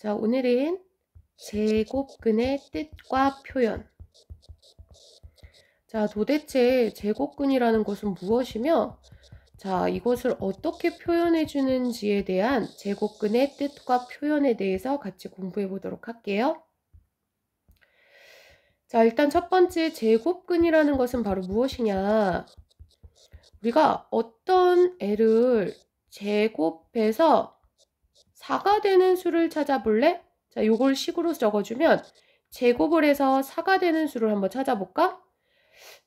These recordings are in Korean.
자, 오늘은 제곱근의 뜻과 표현. 자, 도대체 제곱근이라는 것은 무엇이며, 자, 이것을 어떻게 표현해 주는지에 대한 제곱근의 뜻과 표현에 대해서 같이 공부해 보도록 할게요. 자, 일단 첫 번째 제곱근이라는 것은 바로 무엇이냐. 우리가 어떤 애를 제곱해서 4가 되는 수를 찾아볼래? 자, 요걸 식으로 적어주면 제곱을 해서 4가 되는 수를 한번 찾아볼까?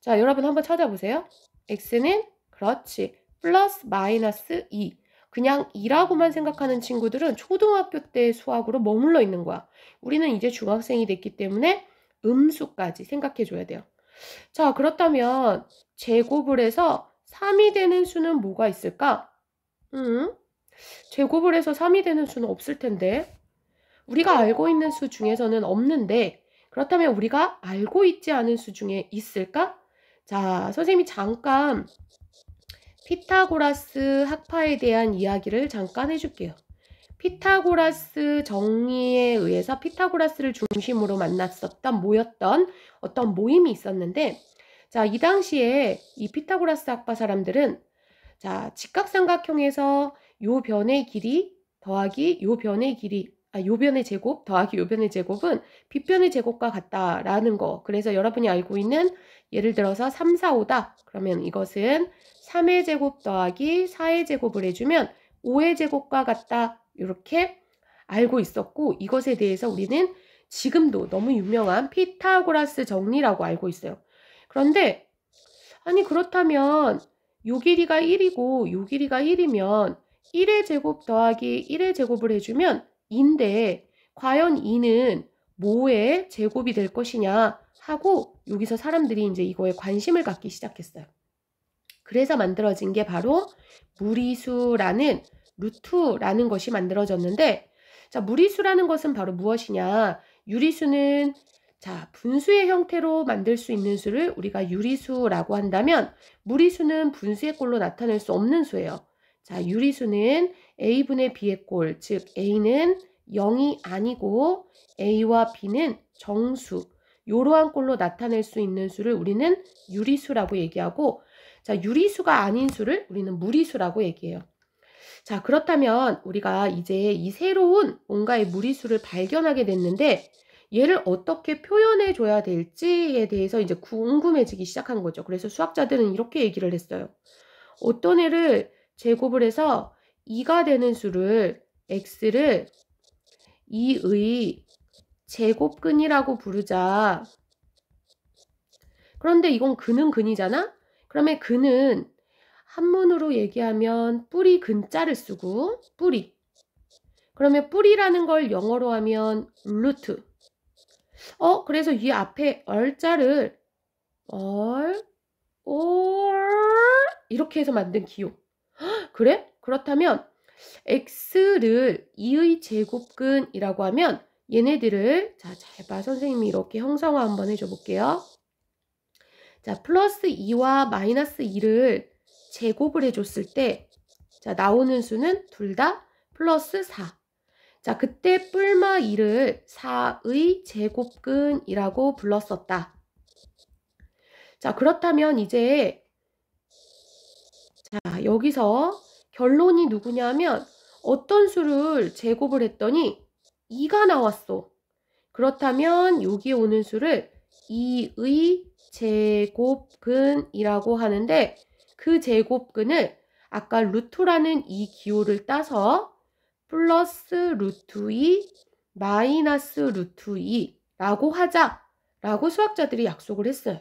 자, 여러분 한번 찾아보세요. x는 그렇지. 플러스 마이너스 2. 그냥 2라고만 생각하는 친구들은 초등학교 때 수학으로 머물러 있는 거야. 우리는 이제 중학생이 됐기 때문에 음수까지 생각해 줘야 돼요. 자, 그렇다면 제곱을 해서 3이 되는 수는 뭐가 있을까? 제곱을 해서 3이 되는 수는 없을 텐데. 우리가 알고 있는 수 중에서는 없는데, 그렇다면 우리가 알고 있지 않은 수 중에 있을까? 자, 선생님이 잠깐 피타고라스 학파에 대한 이야기를 잠깐 해줄게요. 피타고라스 정리에 의해서 피타고라스를 중심으로 모였던 어떤 모임이 있었는데, 자, 이 당시에 이 피타고라스 학파 사람들은 자, 직각삼각형에서 요 변의 길이 더하기 요 변의 길이, 요 변의 제곱 더하기 요 변의 제곱은 빗변의 제곱과 같다라는 거. 그래서 여러분이 알고 있는 예를 들어서 3, 4, 5다. 그러면 이것은 3의 제곱 더하기 4의 제곱을 해주면 5의 제곱과 같다. 이렇게 알고 있었고, 이것에 대해서 우리는 지금도 너무 유명한 피타고라스 정리라고 알고 있어요. 그런데 아니 그렇다면 요 길이가 1이고 요 길이가 1이면 1의 제곱 더하기 1의 제곱을 해주면 2인데 과연 2는 뭐의 제곱이 될 것이냐 하고 여기서 사람들이 이제 이거에 관심을 갖기 시작했어요. 그래서 만들어진 게 바로 무리수라는 루트라는 것이 만들어졌는데, 자, 무리수라는 것은 바로 무엇이냐. 유리수는 자, 분수의 형태로 만들 수 있는 수를 우리가 유리수라고 한다면, 무리수는 분수의 꼴로 나타낼 수 없는 수예요. 자, 유리수는 a분의 b의 꼴, 즉 a는 0이 아니고 a와 b는 정수, 이러한 꼴로 나타낼 수 있는 수를 우리는 유리수라고 얘기하고, 자, 유리수가 아닌 수를 우리는 무리수라고 얘기해요. 자, 그렇다면 우리가 이제 이 새로운 뭔가의 무리수를 발견하게 됐는데, 얘를 어떻게 표현해 줘야 될지에 대해서 이제 궁금해지기 시작한 거죠. 그래서 수학자들은 이렇게 얘기를 했어요. 어떤 애를 제곱을 해서 2가 되는 수를 x를 2의 제곱근이라고 부르자. 그런데 이건 근은 근이잖아? 그러면 근은 한문으로 얘기하면 뿌리 근자를 쓰고 뿌리. 그러면 뿌리라는 걸 영어로 하면 루트. 그래서 이 앞에 얼자를 이렇게 해서 만든 기호. 그래? 그렇다면 x를 2의 제곱근이라고 하면 얘네들을 자, 잘 봐. 선생님이 이렇게 형상화 한번 해줘 볼게요. 자, 플러스 2와 마이너스 2를 제곱을 해줬을 때 자, 나오는 수는 둘 다 플러스 4. 자, 그때 뿔마 2를 4의 제곱근이라고 불렀었다. 자, 그렇다면 이제 자, 여기서 결론이 누구냐면 어떤 수를 제곱을 했더니 2가 나왔어. 그렇다면 여기에 오는 수를 2의 제곱근이라고 하는데, 그 제곱근을 아까 루트라는 이 기호를 따서 플러스 루트 2 마이너스 루트 2라고 하자라고 수학자들이 약속을 했어요.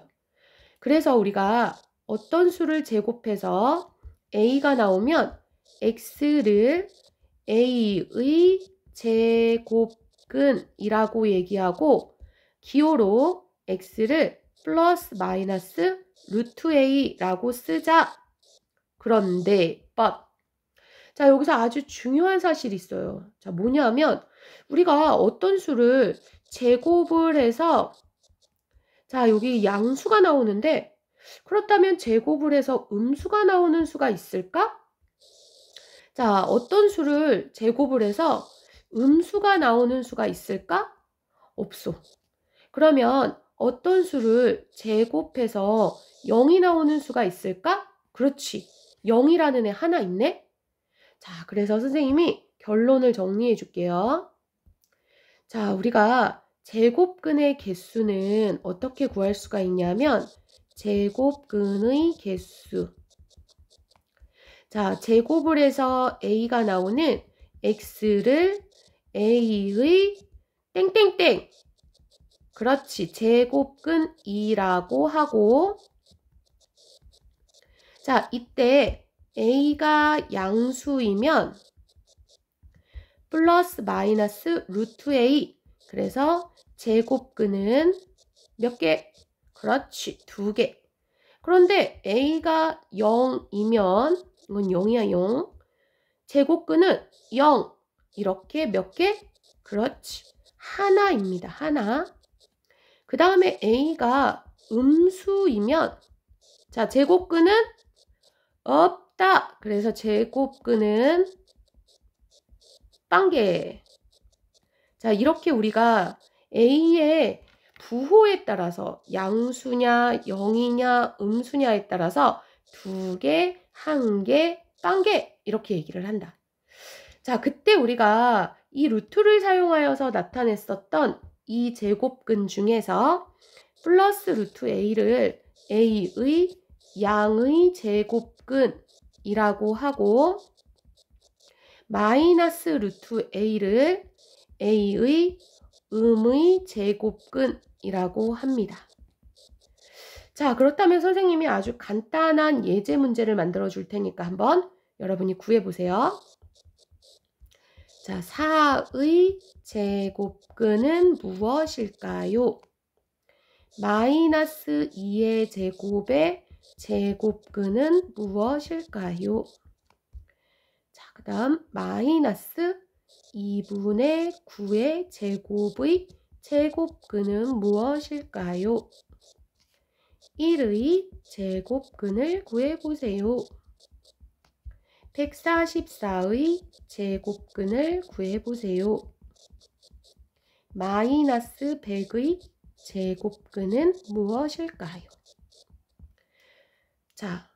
그래서 우리가 어떤 수를 제곱해서 a가 나오면 x를 a의 제곱근이라고 얘기하고 기호로 x를 플러스 마이너스 루트 a라고 쓰자. 그런데 자, 여기서 아주 중요한 사실이 있어요. 자, 뭐냐면 우리가 어떤 수를 제곱을 해서 자, 여기 양수가 나오는데, 그렇다면 제곱을 해서 음수가 나오는 수가 있을까? 자, 어떤 수를 제곱을 해서 음수가 나오는 수가 있을까? 없어. 그러면 어떤 수를 제곱해서 0이 나오는 수가 있을까? 그렇지. 0이라는 애 하나 있네? 자, 그래서 선생님이 결론을 정리해 줄게요. 자, 우리가 제곱근의 개수는 어떻게 구할 수가 있냐면 제곱근의 개수. 자, 제곱을 해서 a가 나오는 x를 a의 땡땡땡. 그렇지. 제곱근 2라고 하고, 자, 이때 a가 양수이면 플러스 마이너스 루트 a. 그래서 제곱근은 몇 개? 그렇지. 2개. 그런데 a가 0이면 이건 0이야, 0. 제곱근은 0. 이렇게 몇 개? 그렇지. 하나입니다. 하나. 그 다음에 a가 음수이면 자, 제곱근은 없다. 그래서 제곱근은 빵개. 자, 이렇게 우리가 a의 부호에 따라서 양수냐, 0이냐, 음수냐에 따라서 2개, 1개, 빵개 이렇게 얘기를 한다. 자, 그때 우리가 이 루트를 사용하여서 나타냈었던 이 제곱근 중에서 플러스 루트 a를 a의 양의 제곱근이라고 하고 마이너스 루트 a를 a의 음의 제곱근이라고 합니다. 자, 그렇다면 선생님이 아주 간단한 예제 문제를 만들어 줄 테니까 한번 여러분이 구해 보세요. 자, 4의 제곱근은 무엇일까요? 마이너스 2의 제곱의 제곱근은 무엇일까요? 자, 그 다음 마이너스 2분의 9의 제곱의 제곱근은 무엇일까요? 1의 제곱근을 구해보세요. 144의 제곱근을 구해보세요. 마이너스 100의 제곱근은 무엇일까요? 자,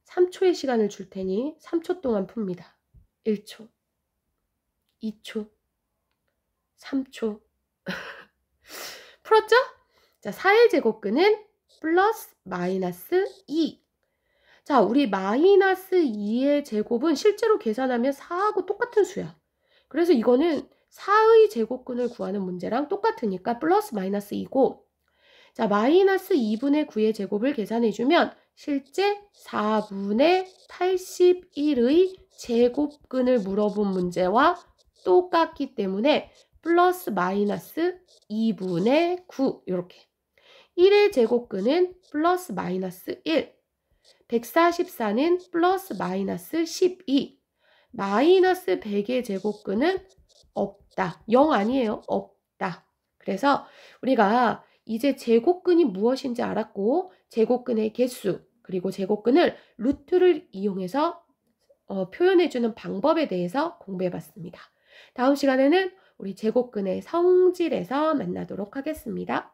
3초의 시간을 줄 테니 3초 동안 풉니다. 1초, 2초, 3초. 풀었죠? 자, 4의 제곱근은 플러스 마이너스 2. 자, 우리 마이너스 2의 제곱은 실제로 계산하면 4하고 똑같은 수야. 그래서 이거는 4의 제곱근을 구하는 문제랑 똑같으니까 플러스 마이너스 2고, 자, 마이너스 2분의 9의 제곱을 계산해주면 실제 4분의 81의 제곱근을 물어본 문제와 똑같기 때문에 플러스 마이너스 2분의 9 이렇게 1의 제곱근은 플러스 마이너스 1 144는 플러스 마이너스 12 마이너스 100의 제곱근은 없다. 0 아니에요. 없다. 그래서 우리가 이제 제곱근이 무엇인지 알았고 제곱근의 개수 그리고 제곱근을 루트를 이용해서 표현해주는 방법에 대해서 공부해봤습니다. 다음 시간에는 우리 제곱근의 성질에서 만나도록 하겠습니다.